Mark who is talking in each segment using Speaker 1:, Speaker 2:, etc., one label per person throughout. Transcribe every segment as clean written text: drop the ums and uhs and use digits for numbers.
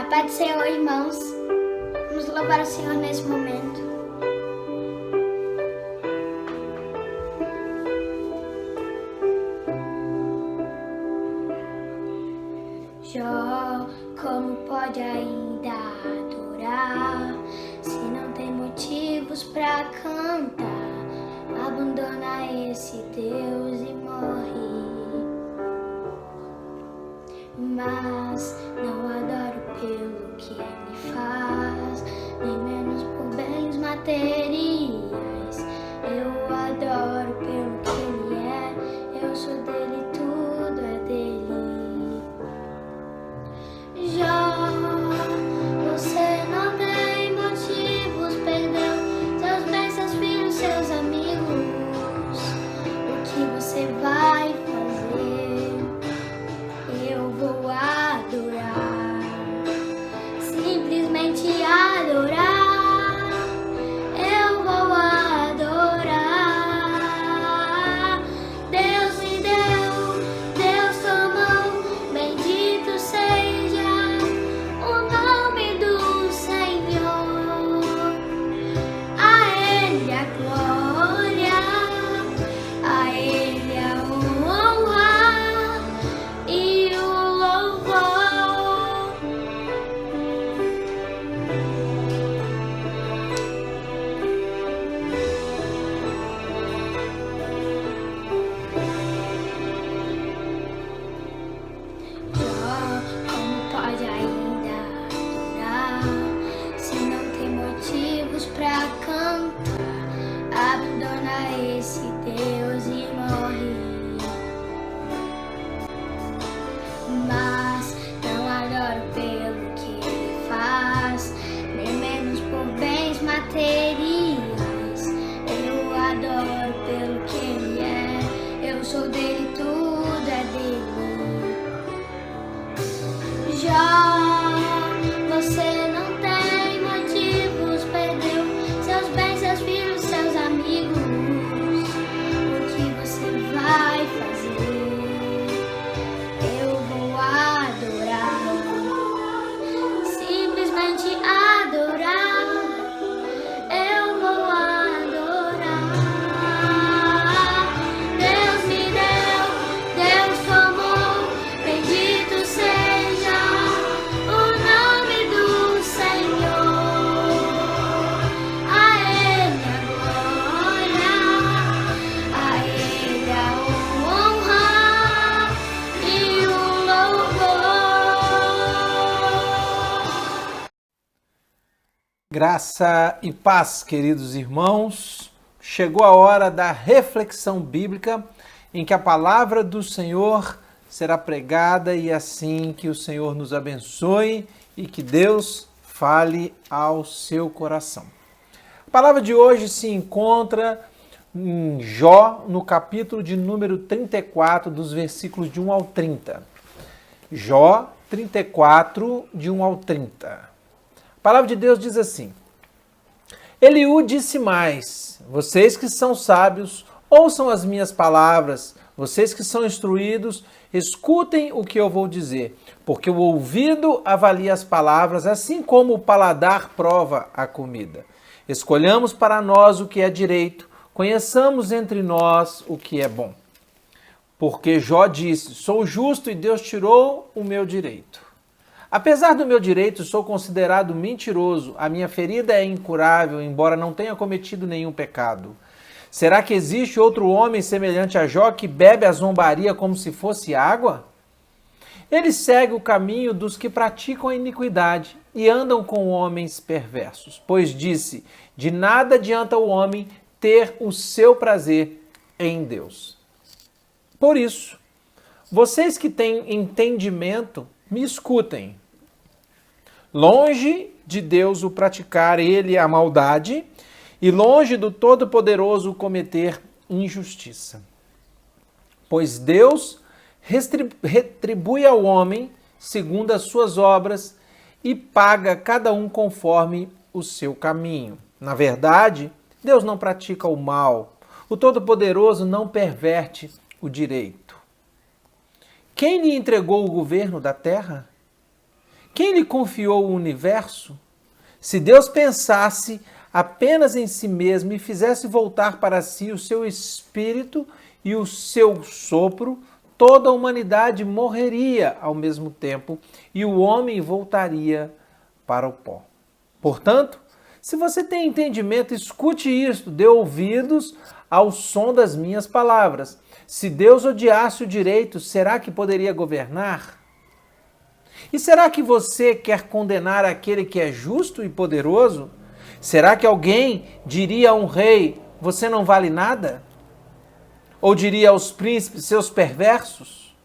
Speaker 1: A paz do Senhor, irmãos. Vamos louvar o Senhor nesse momento. Jó, como pode ainda adorar se não tem motivos pra cantar? Abandona esse Deus e morre. Mas não adoro pelo que ele faz, nem menos por bens materiais. Eu adoro pelo que ele é, eu sou dele, tudo é dele. Jó, você não tem motivos, perdeu seus bens, seus filhos, seus amigos. O que você vai fazer? Eu vou adorar, simplesmente adorar. Eu vou adorar. Deus me deu, Deus tomou, bendito seja o nome do Senhor. A Ele a glória, a Ele a honra e o louvor. Jó, como pode ainda adorar se não tem motivos pra cantar? Abandona esse Deus e morre. Mas não adoro pelo que ele faz, nem menos por bens materiais. Eu adoro pelo que ele é, eu sou dele, tudo é dele. Jó, você não tem motivos, perdeu seus bens, seus filhos, seus amigos. O que você vai fazer? Eu vou adorar, simplesmente adorar. Eu vou adorar. Deus me deu, Deus tomou, bendito seja o nome do Senhor. A Ele a glória, a Ele a honra e o louvor.
Speaker 2: Graça e paz, queridos irmãos. Chegou a hora da reflexão bíblica em que a palavra do Senhor será pregada e assim que o Senhor nos abençoe e que Deus fale ao seu coração. A palavra de hoje se encontra em Jó, no capítulo de número 34, dos versículos de 1 ao 30. Jó 34, de 1 ao 30. A palavra de Deus diz assim: Eliú disse mais: vocês que são sábios, ouçam as minhas palavras, vocês que são instruídos, escutem o que eu vou dizer, porque o ouvido avalia as palavras, assim como o paladar prova a comida. Escolhamos para nós o que é direito, conheçamos entre nós o que é bom. Porque Jó disse: sou justo e Deus tirou o meu direito. Apesar do meu direito, sou considerado mentiroso. A minha ferida é incurável, embora não tenha cometido nenhum pecado. Será que existe outro homem semelhante a Jó que bebe a zombaria como se fosse água? Ele segue o caminho dos que praticam a iniquidade e andam com homens perversos. Pois disse: de nada adianta o homem ter o seu prazer em Deus. Por isso, vocês que têm entendimento, me escutem. Longe de Deus o praticar ele a maldade, e longe do Todo-Poderoso cometer injustiça. Pois Deus retribui ao homem segundo as suas obras e paga cada um conforme o seu caminho. Na verdade, Deus não pratica o mal. O Todo-Poderoso não perverte o direito. Quem lhe entregou o governo da terra? Quem lhe confiou o universo? Se Deus pensasse apenas em si mesmo e fizesse voltar para si o seu espírito e o seu sopro, toda a humanidade morreria ao mesmo tempo e o homem voltaria para o pó. Portanto, se você tem entendimento, escute isto, dê ouvidos ao som das minhas palavras. Se Deus odiasse o direito, será que poderia governar? E será que você quer condenar aquele que é justo e poderoso? Será que alguém diria a um rei, você não vale nada? Ou diria aos príncipes, seus perversos?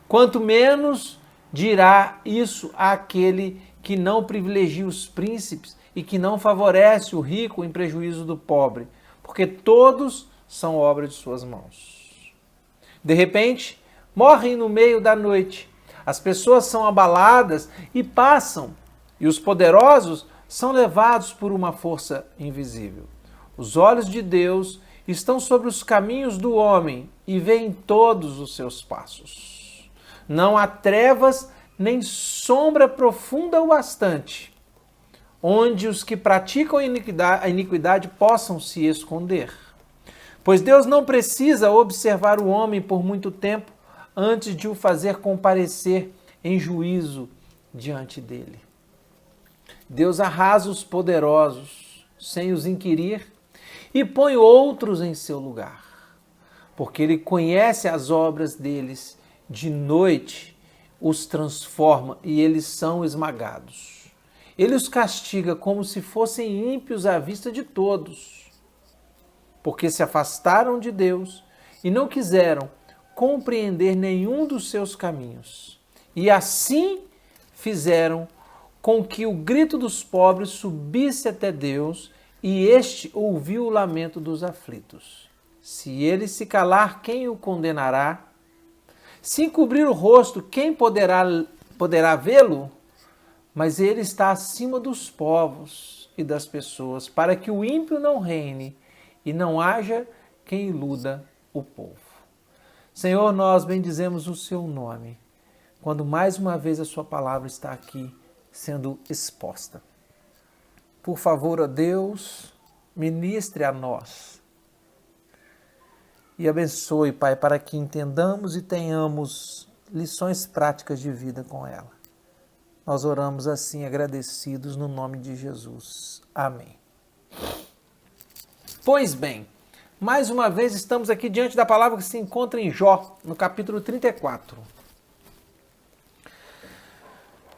Speaker 2: Quanto menos dirá isso àquele que não privilegia os príncipes e que não favorece o rico em prejuízo do pobre, porque todos são obra de suas mãos. De repente, morrem no meio da noite. As pessoas são abaladas e passam, e os poderosos são levados por uma força invisível. Os olhos de Deus estão sobre os caminhos do homem e veem todos os seus passos. Não há trevas nem sombra profunda o bastante, onde os que praticam a iniquidade possam se esconder. Pois Deus não precisa observar o homem por muito tempo antes de o fazer comparecer em juízo diante dele. Deus arrasa os poderosos sem os inquirir e põe outros em seu lugar, porque ele conhece as obras deles. De noite os transforma e eles são esmagados. Ele os castiga como se fossem ímpios à vista de todos, porque se afastaram de Deus e não quiseram compreender nenhum dos seus caminhos. E assim fizeram com que o grito dos pobres subisse até Deus e este ouviu o lamento dos aflitos. Se ele se calar, quem o condenará? Se encobrir o rosto, quem poderá vê-lo? Mas ele está acima dos povos e das pessoas, para que o ímpio não reine e não haja quem iluda o povo. Senhor, nós bendizemos o seu nome, quando mais uma vez a sua palavra está aqui sendo exposta. Por favor, ó Deus, ministre a nós e abençoe, Pai, para que entendamos e tenhamos lições práticas de vida com ela. Nós oramos assim, agradecidos no nome de Jesus. Amém. Pois bem, mais uma vez estamos aqui diante da palavra que se encontra em Jó, no capítulo 34.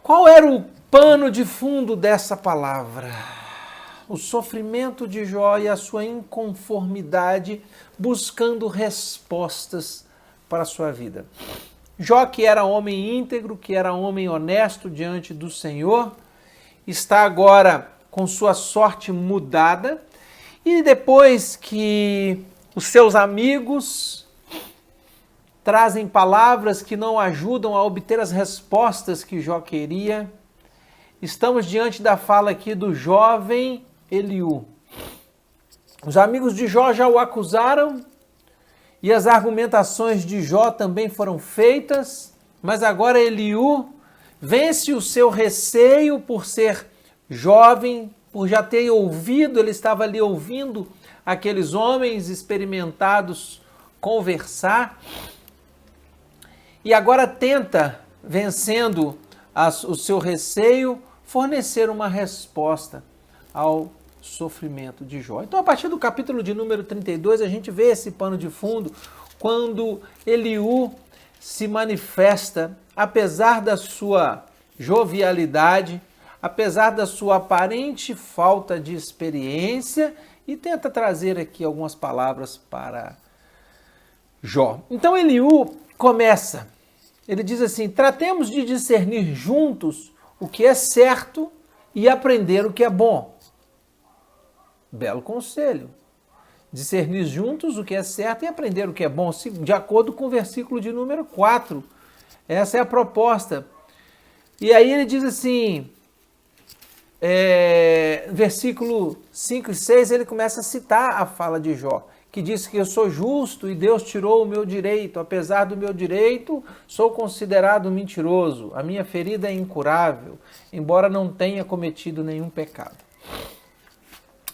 Speaker 2: Qual era o pano de fundo dessa palavra? O sofrimento de Jó e a sua inconformidade buscando respostas para a sua vida. Jó, que era homem íntegro, que era homem honesto diante do Senhor, está agora com sua sorte mudada. E depois que os seus amigos trazem palavras que não ajudam a obter as respostas que Jó queria, estamos diante da fala aqui do jovem Eliú. Os amigos de Jó já o acusaram e as argumentações de Jó também foram feitas, mas agora Eliú vence o seu receio por ser jovem, por já ter ouvido, ele estava ali ouvindo aqueles homens experimentados conversar, e agora tenta, vencendo o seu receio, fornecer uma resposta ao sofrimento de Jó. Então, a partir do capítulo de número 32, a gente vê esse pano de fundo, quando Eliú se manifesta, apesar da sua jovialidade, apesar da sua aparente falta de experiência, e tenta trazer aqui algumas palavras para Jó. Então Eliú começa, ele diz assim: tratemos de discernir juntos o que é certo e aprender o que é bom. Belo conselho. Discernir juntos o que é certo e aprender o que é bom, de acordo com o versículo de número 4. Essa é a proposta. E aí ele diz assim, versículo 5 e 6, ele começa a citar a fala de Jó, que disse que eu sou justo e Deus tirou o meu direito. Apesar do meu direito, sou considerado mentiroso. A minha ferida é incurável, embora não tenha cometido nenhum pecado.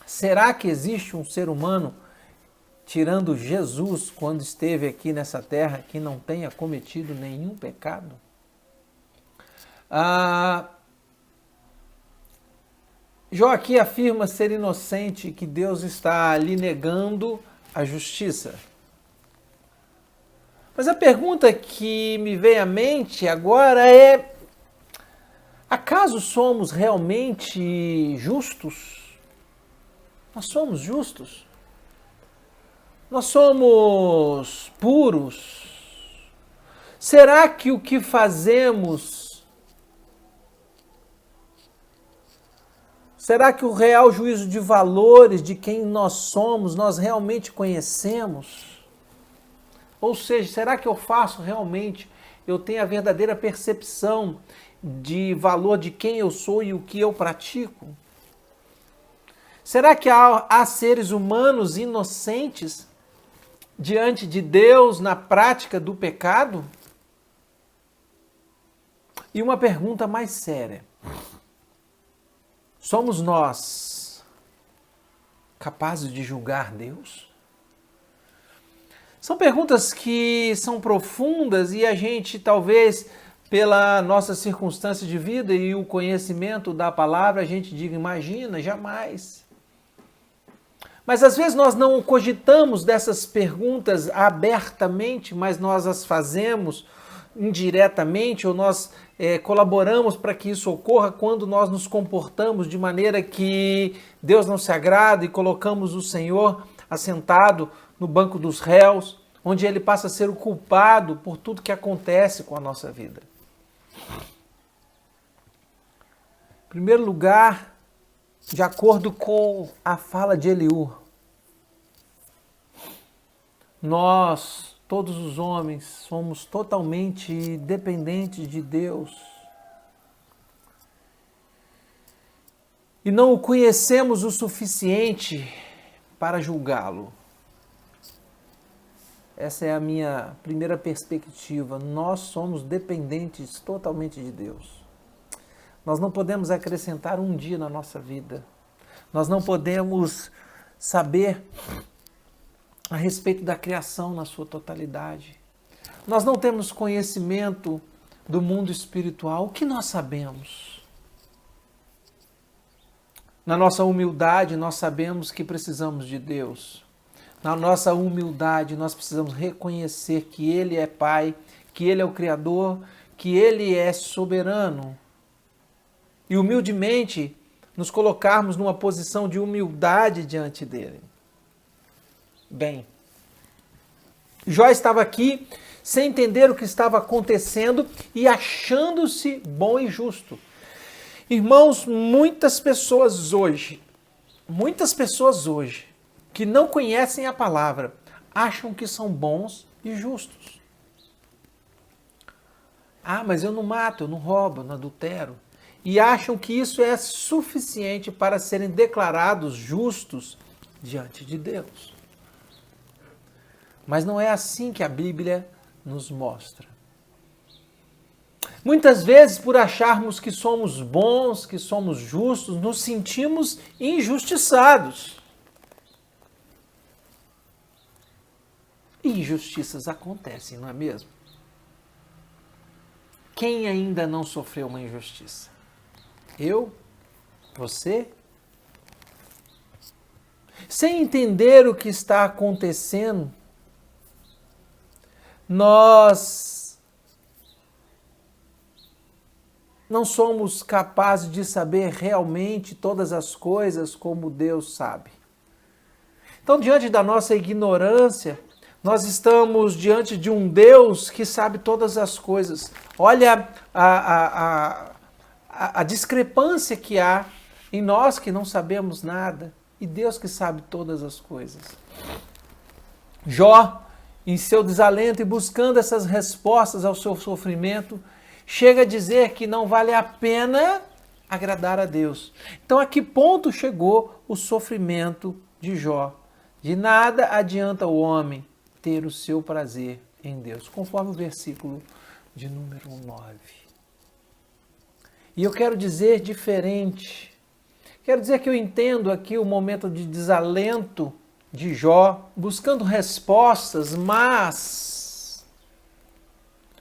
Speaker 2: Será que existe um ser humano, tirando Jesus, quando esteve aqui nessa terra, que não tenha cometido nenhum pecado? Jó aqui afirma ser inocente, que Deus está lhe negando a justiça. Mas a pergunta que me vem à mente agora é: acaso somos realmente justos? Nós somos justos? Nós somos puros? Será que o que fazemos, será que o real juízo de valores de quem nós somos, nós realmente conhecemos? Ou seja, será que eu faço realmente, eu tenho a verdadeira percepção de valor de quem eu sou e o que eu pratico? Será que há seres humanos inocentes diante de Deus na prática do pecado? E uma pergunta mais séria: somos nós capazes de julgar Deus? São perguntas que são profundas e a gente, talvez, pela nossa circunstância de vida e o conhecimento da palavra, a gente diga: imagina, jamais. Mas às vezes nós não cogitamos dessas perguntas abertamente, mas nós as fazemos indiretamente, ou nós colaboramos para que isso ocorra quando nós nos comportamos de maneira que Deus não se agrada e colocamos o Senhor assentado no banco dos réus, onde ele passa a ser o culpado por tudo que acontece com a nossa vida. Em primeiro lugar, de acordo com a fala de Eliú, nós, todos os homens, somos totalmente dependentes de Deus e não o conhecemos o suficiente para julgá-lo. Essa é a minha primeira perspectiva. Nós somos dependentes totalmente de Deus. Nós não podemos acrescentar um dia na nossa vida. Nós não podemos saber a respeito da criação na sua totalidade. Nós não temos conhecimento do mundo espiritual. O que nós sabemos? Na nossa humildade, nós sabemos que precisamos de Deus. Na nossa humildade, nós precisamos reconhecer que Ele é Pai, que Ele é o Criador, que Ele é soberano. E humildemente nos colocarmos numa posição de humildade diante dele. Bem, Jó estava aqui sem entender o que estava acontecendo e achando-se bom e justo. Irmãos, muitas pessoas hoje, que não conhecem a palavra, acham que são bons e justos. Ah, mas eu não mato, eu não roubo, eu não adultero. E acham que isso é suficiente para serem declarados justos diante de Deus. Mas não é assim que a Bíblia nos mostra. Muitas vezes, por acharmos que somos bons, que somos justos, nos sentimos injustiçados. E injustiças acontecem, não é mesmo? Quem ainda não sofreu uma injustiça? Eu? Você? Sem entender o que está acontecendo, nós não somos capazes de saber realmente todas as coisas como Deus sabe. Então, diante da nossa ignorância, nós estamos diante de um Deus que sabe todas as coisas. Olha a discrepância que há em nós que não sabemos nada e Deus que sabe todas as coisas. Jó, em seu desalento e buscando essas respostas ao seu sofrimento, chega a dizer que não vale a pena agradar a Deus. Então, a que ponto chegou o sofrimento de Jó? De nada adianta o homem ter o seu prazer em Deus, conforme o versículo de número 9. E eu quero dizer diferente. Quero dizer que eu entendo aqui o momento de desalento de Jó, buscando respostas, mas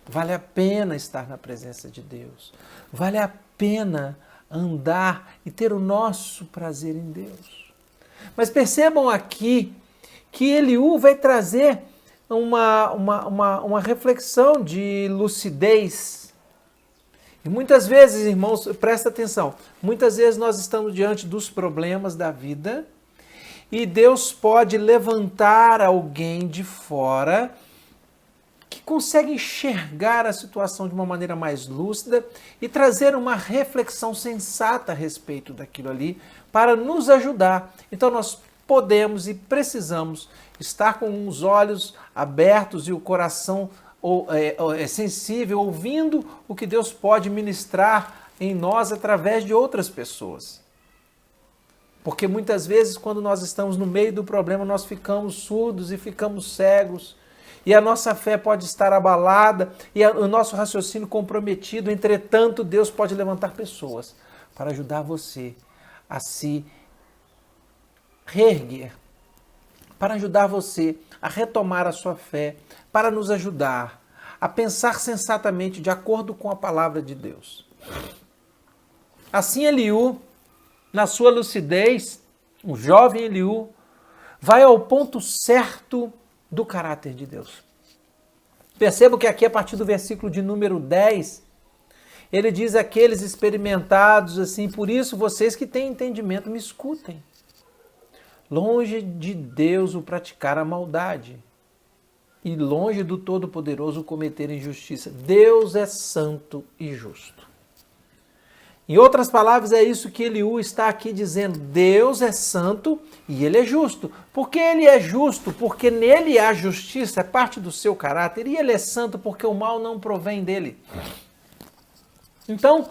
Speaker 2: vale a pena estar na presença de Deus. Vale a pena andar e ter o nosso prazer em Deus. Mas percebam aqui que Eliú vai trazer uma reflexão de lucidez. E muitas vezes, irmãos, presta atenção, muitas vezes nós estamos diante dos problemas da vida e Deus pode levantar alguém de fora que consegue enxergar a situação de uma maneira mais lúcida e trazer uma reflexão sensata a respeito daquilo ali para nos ajudar. Então nós podemos e precisamos estar com os olhos abertos e o coração sensível, ouvindo o que Deus pode ministrar em nós através de outras pessoas. Porque muitas vezes, quando nós estamos no meio do problema, nós ficamos surdos e ficamos cegos. E a nossa fé pode estar abalada e o nosso raciocínio comprometido. Entretanto, Deus pode levantar pessoas para ajudar você a se reerguer, para ajudar você a retomar a sua fé, para nos ajudar a pensar sensatamente de acordo com a palavra de Deus. Assim Eliú, na sua lucidez, o jovem Eliú, vai ao ponto certo do caráter de Deus. Percebo que aqui, a partir do versículo de número 10, ele diz àqueles experimentados assim: por isso vocês que têm entendimento, me escutem. Longe de Deus o praticar a maldade, e longe do Todo-Poderoso cometer injustiça. Deus é santo e justo. Em outras palavras, é isso que Eliú está aqui dizendo. Deus é santo e ele é justo. Porque ele é justo? Porque nele há justiça, é parte do seu caráter. E ele é santo porque o mal não provém dele. Então,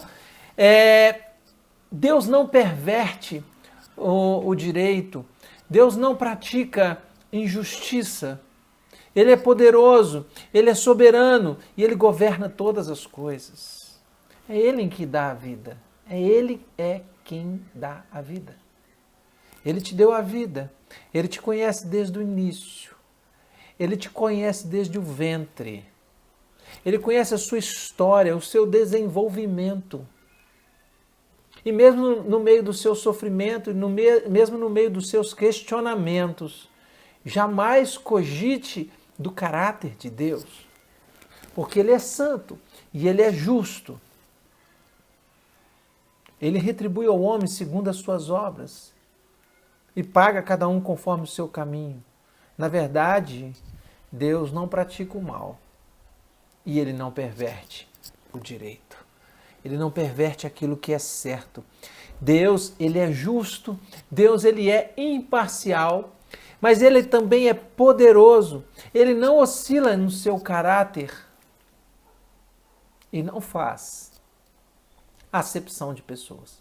Speaker 2: Deus não perverte o direito. Deus não pratica injustiça. Ele é poderoso, ele é soberano e ele governa todas as coisas. É ele que dá a vida. Ele é quem dá a vida. Ele te deu a vida. Ele te conhece desde o início. Ele te conhece desde o ventre. Ele conhece a sua história, o seu desenvolvimento. E mesmo no meio do seu sofrimento, mesmo no meio dos seus questionamentos, jamais cogite do caráter de Deus. Porque ele é santo e ele é justo. Ele retribui ao homem segundo as suas obras e paga cada um conforme o seu caminho. Na verdade, Deus não pratica o mal e ele não perverte o direito. Ele não perverte aquilo que é certo. Deus, ele é justo. Deus, ele é imparcial, mas ele também é poderoso. Ele não oscila no seu caráter e não faz acepção de pessoas.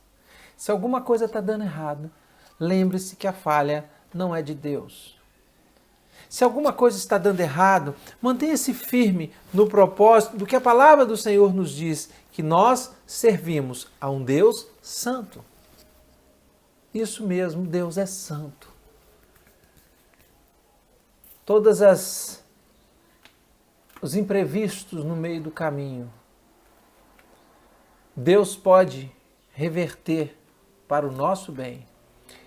Speaker 2: Se alguma coisa está dando errado, lembre-se que a falha não é de Deus. Se alguma coisa está dando errado, mantenha-se firme no propósito do que a palavra do Senhor nos diz, que nós servimos a um Deus santo. Isso mesmo, Deus é santo. Todos os imprevistos no meio do caminho, Deus pode reverter para o nosso bem.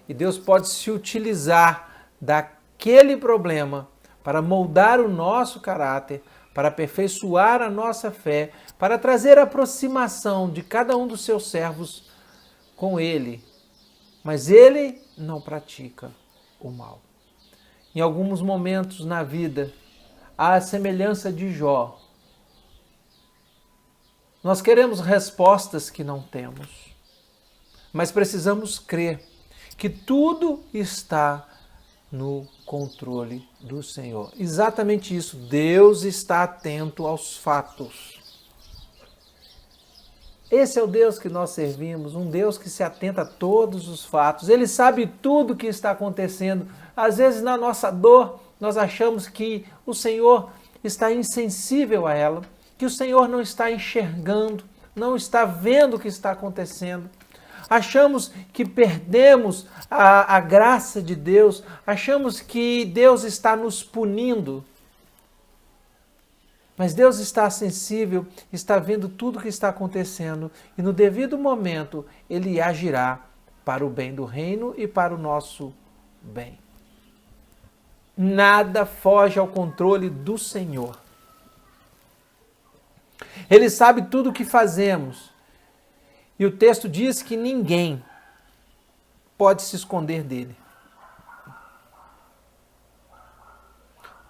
Speaker 2: E Deus pode se utilizar daquele problema para moldar o nosso caráter, para aperfeiçoar a nossa fé, para trazer aproximação de cada um dos seus servos com Ele. Mas Ele não pratica o mal. Em alguns momentos na vida, à semelhança de Jó, nós queremos respostas que não temos, mas precisamos crer que tudo está no controle do Senhor. Exatamente isso, Deus está atento aos fatos. Esse é o Deus que nós servimos, um Deus que se atenta a todos os fatos. Ele sabe tudo o que está acontecendo. Às vezes, na nossa dor, nós achamos que o Senhor está insensível a ela, que o Senhor não está enxergando, não está vendo o que está acontecendo. Achamos que perdemos a graça de Deus, achamos que Deus está nos punindo. Mas Deus está sensível, está vendo tudo o que está acontecendo e no devido momento Ele agirá para o bem do reino e para o nosso bem. Nada foge ao controle do Senhor. Ele sabe tudo o que fazemos. E o texto diz que ninguém pode se esconder dele.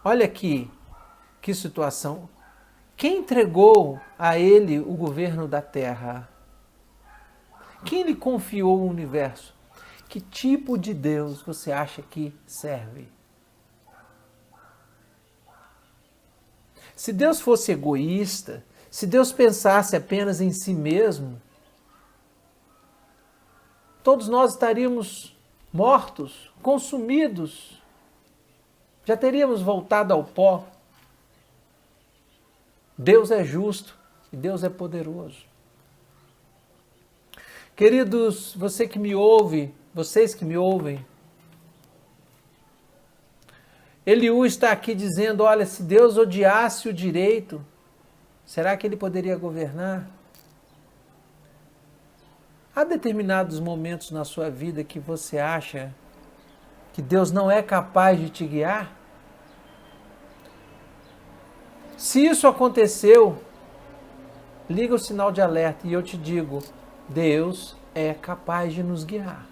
Speaker 2: Olha aqui, que situação. Quem entregou a ele o governo da terra? Quem lhe confiou o universo? Que tipo de Deus você acha que serve? Se Deus fosse egoísta, se Deus pensasse apenas em si mesmo, todos nós estaríamos mortos, consumidos, já teríamos voltado ao pó. Deus é justo e Deus é poderoso. Queridos, você que me ouve, vocês que me ouvem, Eliú está aqui dizendo, olha, se Deus odiasse o direito, será que ele poderia governar? Há determinados momentos na sua vida que você acha que Deus não é capaz de te guiar? Se isso aconteceu, liga o sinal de alerta e eu te digo, Deus é capaz de nos guiar.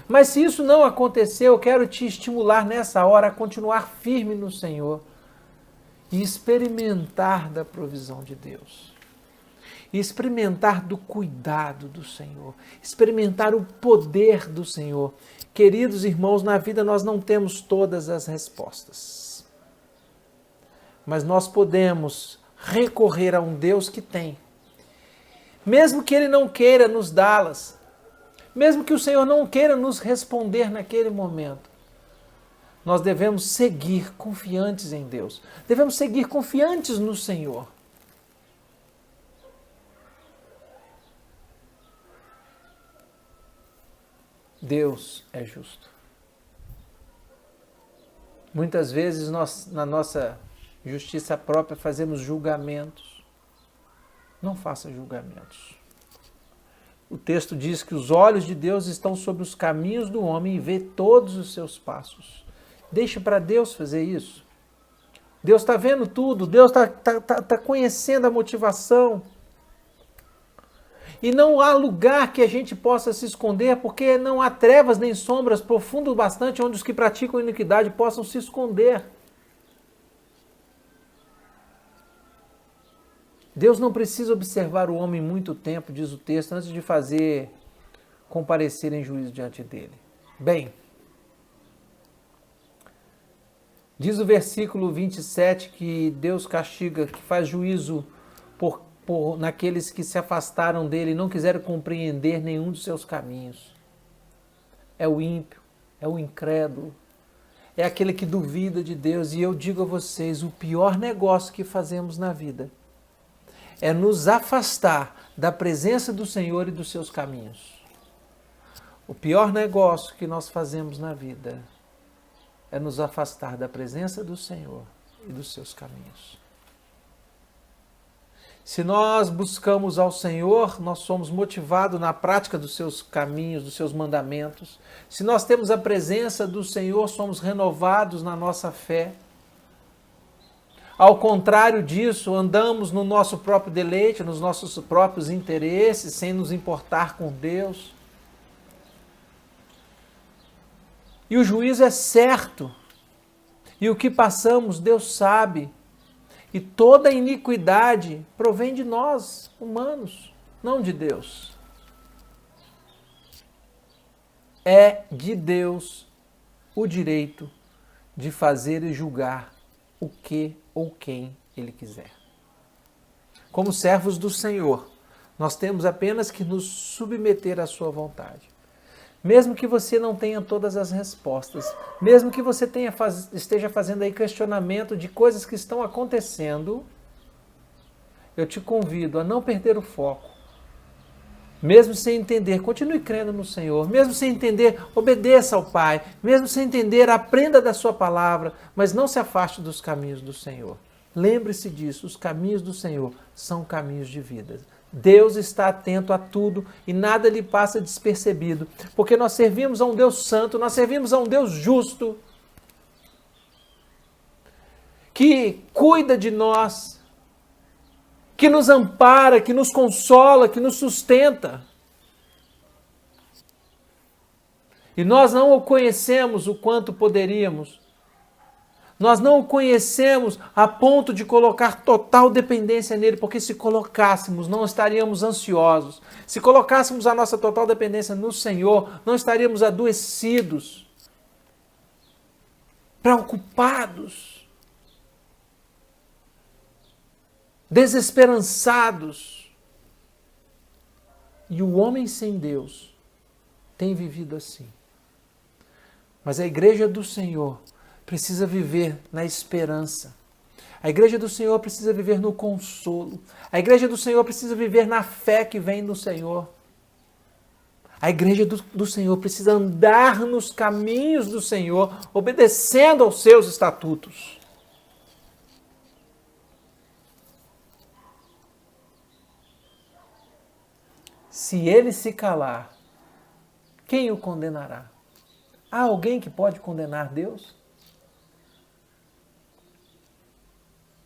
Speaker 2: Mas se isso não aconteceu, eu quero te estimular nessa hora a continuar firme no Senhor e experimentar da provisão de Deus. E experimentar do cuidado do Senhor, experimentar o poder do Senhor. Queridos irmãos, na vida nós não temos todas as respostas, mas nós podemos recorrer a um Deus que tem. Mesmo que Ele não queira nos dá-las, mesmo que o Senhor não queira nos responder naquele momento, nós devemos seguir confiantes em Deus, devemos seguir confiantes no Senhor. Deus é justo. Muitas vezes nós, na nossa justiça própria, fazemos julgamentos. Não faça julgamentos. O texto diz que os olhos de Deus estão sobre os caminhos do homem e vê todos os seus passos. Deixe para Deus fazer isso. Deus está vendo tudo, Deus está conhecendo a motivação. E não há lugar que a gente possa se esconder, porque não há trevas nem sombras profundo bastante onde os que praticam iniquidade possam se esconder. Deus não precisa observar o homem muito tempo, diz o texto, antes de fazer comparecer em juízo diante dele. Bem, diz o versículo 27 que Deus castiga, que faz juízo naqueles que se afastaram dele e não quiseram compreender nenhum dos seus caminhos. É o ímpio, é o incrédulo, é aquele que duvida de Deus. E eu digo a vocês, o pior negócio que fazemos na vida é nos afastar da presença do Senhor e dos seus caminhos. O pior negócio que nós fazemos na vida é nos afastar da presença do Senhor e dos seus caminhos. Se nós buscamos ao Senhor, nós somos motivados na prática dos seus caminhos, dos seus mandamentos. Se nós temos a presença do Senhor, somos renovados na nossa fé. Ao contrário disso, andamos no nosso próprio deleite, nos nossos próprios interesses, sem nos importar com Deus. E o juízo é certo. E o que passamos, Deus sabe. E toda iniquidade provém de nós, humanos, não de Deus. É de Deus o direito de fazer e julgar o que ou quem Ele quiser. Como servos do Senhor, Nós temos apenas que nos submeter à sua vontade. Mesmo que você não tenha todas as respostas, mesmo que você esteja fazendo aí questionamento de coisas que estão acontecendo, eu te convido a não perder o foco. Mesmo sem entender, continue crendo no Senhor. Mesmo sem entender, obedeça ao Pai. Mesmo sem entender, aprenda da sua palavra, mas não se afaste dos caminhos do Senhor. Lembre-se disso, os caminhos do Senhor são caminhos de vida. Deus está atento a tudo e nada lhe passa despercebido, porque nós servimos a um Deus santo, nós servimos a um Deus justo, que cuida de nós, que nos ampara, que nos consola, que nos sustenta. E nós não o conhecemos o quanto poderíamos. Nós não o conhecemos a ponto de colocar total dependência nele, porque se colocássemos, não estaríamos ansiosos. Se colocássemos a nossa total dependência no Senhor, não estaríamos adoecidos, preocupados, desesperançados. E o homem sem Deus tem vivido assim. Mas a igreja do Senhor precisa viver na esperança. A igreja do Senhor precisa viver no consolo. A igreja do Senhor precisa viver na fé que vem do Senhor. A igreja do Senhor precisa andar nos caminhos do Senhor, obedecendo aos seus estatutos. Se ele se calar, quem o condenará? Há alguém que pode condenar Deus?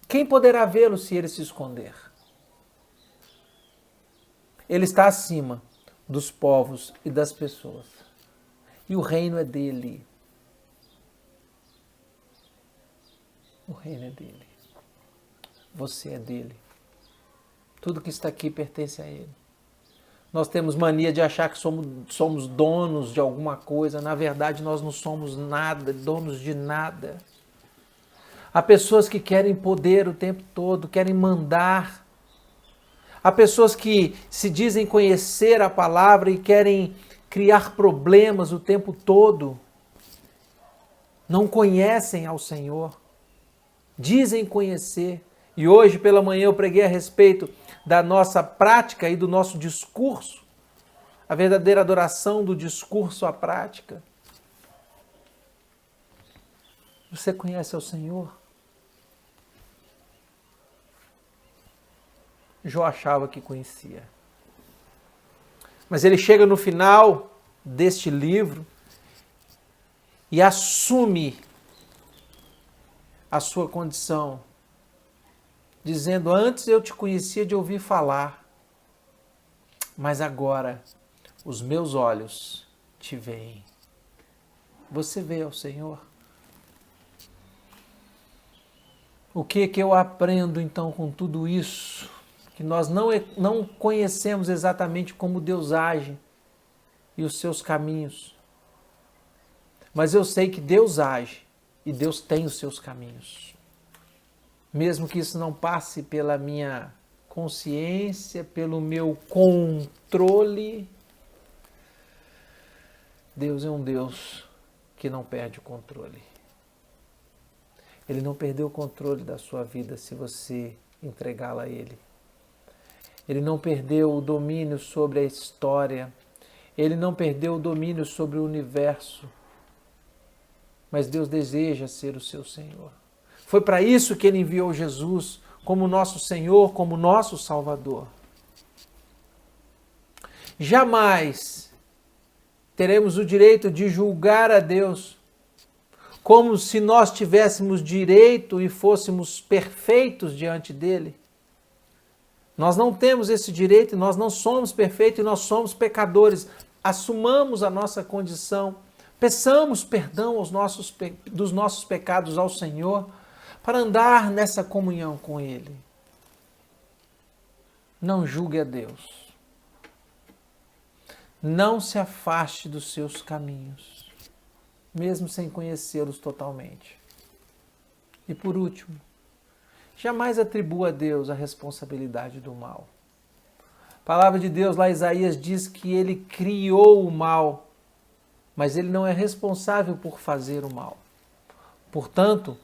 Speaker 2: Quem poderá vê-lo se ele se esconder? Ele está acima dos povos e das pessoas. E o reino é dele. O reino é dele. Você é dele. Tudo que está aqui pertence a ele. Nós temos mania de achar que somos donos de alguma coisa. Na verdade, nós não somos nada, donos de nada. Há pessoas que querem poder o tempo todo, querem mandar. Há pessoas que se dizem conhecer a palavra e querem criar problemas o tempo todo. Não conhecem ao Senhor. Dizem conhecer. E hoje pela manhã eu preguei a respeito da nossa prática e do nosso discurso. A verdadeira adoração do discurso à prática. Você conhece ao Senhor? Jó achava que conhecia. Mas ele chega no final deste livro e assume a sua condição, dizendo: antes eu te conhecia de ouvir falar, mas agora os meus olhos te veem. Você vê ao Senhor? O que eu aprendo então com tudo isso? Que nós não conhecemos exatamente como Deus age e os seus caminhos. Mas eu sei que Deus age e Deus tem os seus caminhos. Mesmo que isso não passe pela minha consciência, pelo meu controle, Deus é um Deus que não perde o controle. Ele não perdeu o controle da sua vida se você entregá-la a Ele. Ele não perdeu o domínio sobre a história. Ele não perdeu o domínio sobre o universo. Mas Deus deseja ser o seu Senhor. Foi para isso que Ele enviou Jesus como nosso Senhor, como nosso Salvador. Jamais teremos o direito de julgar a Deus como se nós tivéssemos direito e fôssemos perfeitos diante dEle. Nós não temos esse direito, nós não somos perfeitos e nós somos pecadores. Assumamos a nossa condição, peçamos perdão dos nossos pecados ao Senhor para andar nessa comunhão com Ele. Não julgue a Deus. Não se afaste dos seus caminhos, mesmo sem conhecê-los totalmente. E por último, jamais atribua a Deus a responsabilidade do mal. A palavra de Deus lá, Isaías, diz que ele criou o mal, mas ele não é responsável por fazer o mal. Portanto,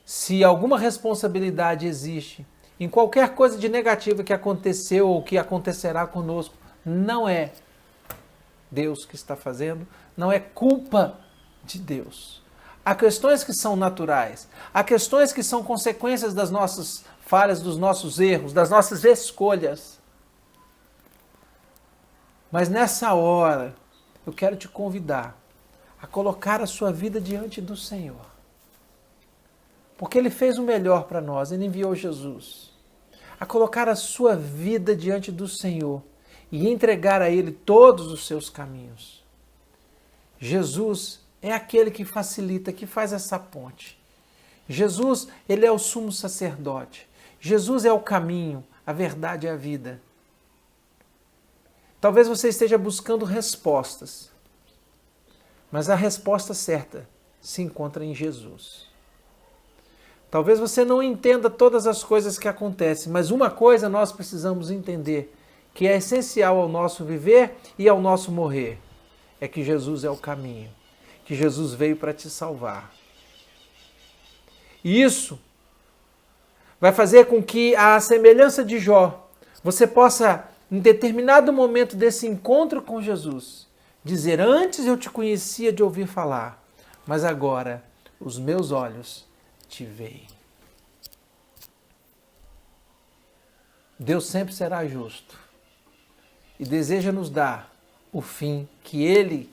Speaker 2: se alguma responsabilidade existe em qualquer coisa de negativa que aconteceu ou que acontecerá conosco, não é Deus que está fazendo, não é culpa de Deus. Há questões que são naturais, há questões que são consequências das nossas falhas, dos nossos erros, das nossas escolhas. Mas nessa hora, eu quero te convidar a colocar a sua vida diante do Senhor. Porque Ele fez o melhor para nós, Ele enviou Jesus. A colocar a sua vida diante do Senhor e entregar a Ele todos os seus caminhos. Jesus é aquele que facilita, que faz essa ponte. Jesus, Ele é o sumo sacerdote. Jesus é o caminho, a verdade e a vida. Talvez você esteja buscando respostas, mas a resposta certa se encontra em Jesus. Talvez você não entenda todas as coisas que acontecem, mas uma coisa nós precisamos entender, que é essencial ao nosso viver e ao nosso morrer, é que Jesus é o caminho, que Jesus veio para te salvar. E isso vai fazer com que, à semelhança de Jó, você possa, em determinado momento desse encontro com Jesus, dizer: antes eu te conhecia de ouvir falar, mas agora os meus olhos te veem. Deus sempre será justo e deseja nos dar o fim que Ele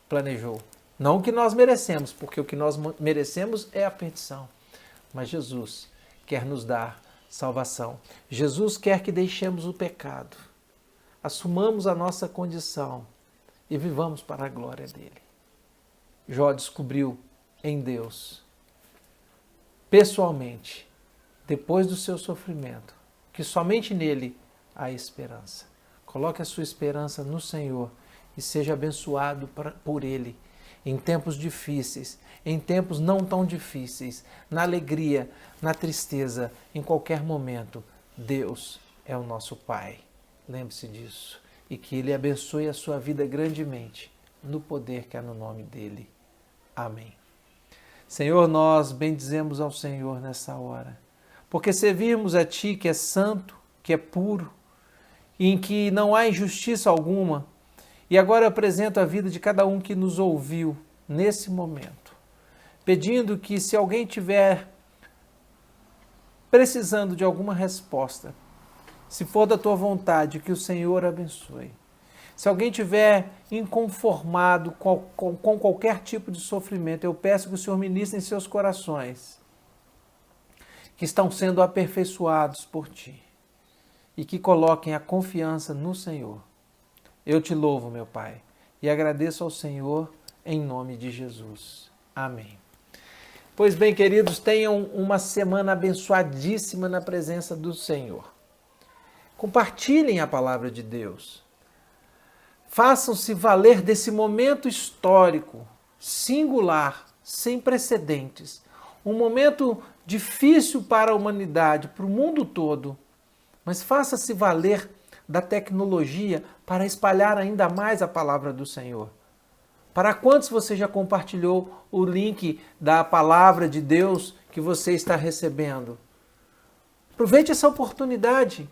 Speaker 2: planejou. Não o que nós merecemos, porque o que nós merecemos é a perdição. Mas Jesus quer nos dar salvação. Jesus quer que deixemos o pecado, assumamos a nossa condição e vivamos para a glória dele. Jó descobriu em Deus, pessoalmente, depois do seu sofrimento, que somente nele há esperança. Coloque a sua esperança no Senhor e seja abençoado por Ele em tempos difíceis, em tempos não tão difíceis, na alegria, na tristeza, em qualquer momento. Deus é o nosso Pai. Lembre-se disso e que Ele abençoe a sua vida grandemente no poder que há no nome dEle. Amém. Senhor, nós bendizemos ao Senhor nessa hora, porque servirmos a Ti que é santo, que é puro, e em que não há injustiça alguma. E agora eu apresento a vida de cada um que nos ouviu nesse momento, pedindo que, se alguém tiver precisando de alguma resposta, se for da Tua vontade, que o Senhor abençoe. Se alguém tiver inconformado com qualquer tipo de sofrimento, eu peço que o Senhor ministre em seus corações, que estão sendo aperfeiçoados por Ti, e que coloquem a confiança no Senhor. Eu te louvo, meu Pai, e agradeço ao Senhor em nome de Jesus. Amém. Pois bem, queridos, tenham uma semana abençoadíssima na presença do Senhor. Compartilhem a palavra de Deus. Façam-se valer desse momento histórico, singular, sem precedentes. Um momento difícil para a humanidade, para o mundo todo. Mas faça-se valer da tecnologia para espalhar ainda mais a palavra do Senhor. Para quantos você já compartilhou o link da palavra de Deus que você está recebendo? Aproveite essa oportunidade.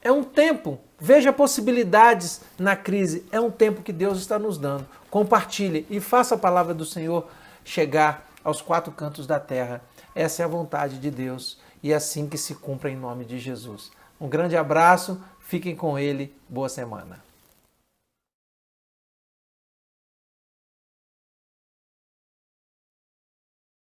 Speaker 2: É um tempo. Veja possibilidades na crise. É um tempo que Deus está nos dando. Compartilhe e faça a palavra do Senhor chegar aos quatro cantos da terra. Essa é a vontade de Deus e é assim que se cumpre em nome de Jesus. Um grande abraço, fiquem com Ele, boa semana.